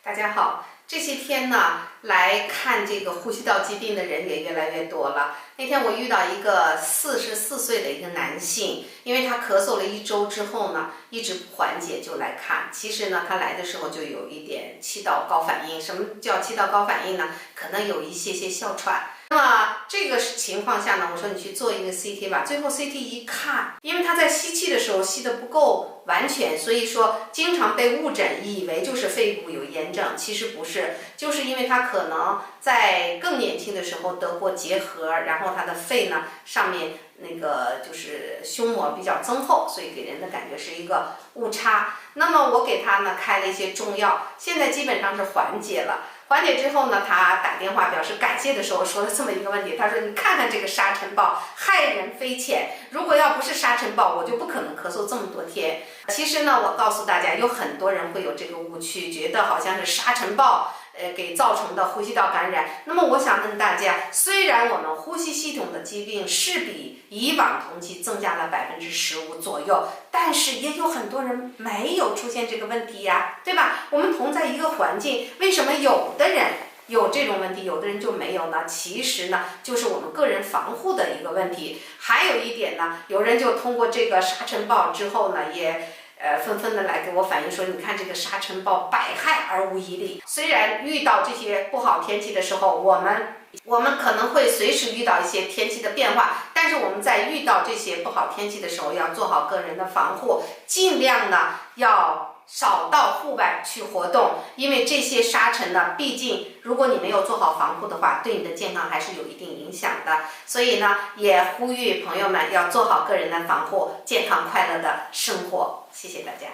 大家好，这些天呢，来看这个呼吸道疾病的人也越来越多了。那天我遇到一个44岁的一个男性，因为他咳嗽了1周之后呢，一直不缓解就来看。其实呢，他来的时候就有一点气道高反应。什么叫气道高反应呢？可能有一些哮喘。那么这个情况下呢，我说你去做一个 CT 吧。最后 CT 一看，因为他在吸气的时候吸得不够完全，所以说经常被误诊，以为就是肺部有炎症，其实不是，就是因为他可能在更年轻的时候得过结核，然后他的肺呢上面那个就是胸膜比较增厚，所以给人的感觉是一个误差。那么我给他呢开了一些中药，现在基本上是缓解了。缓解之后呢，他打电话表示感谢的时候说了这么一个问题，他说你看看这个沙尘暴害人非浅，如果要不是沙尘暴，我就不可能咳嗽这么多天。其实呢，我告诉大家，有很多人会有这个误区，觉得好像是沙尘暴给造成的呼吸道感染。那么我想问大家，虽然我们呼吸系统的疾病是比以往同期增加了15%左右，但是也有很多人没有出现这个问题呀，对吧？我们同在一个环境，为什么有的人有这种问题，有的人就没有呢？其实呢，就是我们个人防护的一个问题。还有一点呢，有人就通过这个沙尘暴之后呢，也纷纷的来给我反映说，你看这个沙尘暴百害而无一利。虽然遇到这些不好天气的时候，我们可能会随时遇到一些天气的变化，但是我们在遇到这些不好天气的时候，要做好个人的防护，尽量呢要少到户外去活动，因为这些沙尘呢，毕竟如果你没有做好防护的话，对你的健康还是有一定影响的。所以呢，也呼吁朋友们要做好个人的防护，健康快乐的生活。谢谢大家。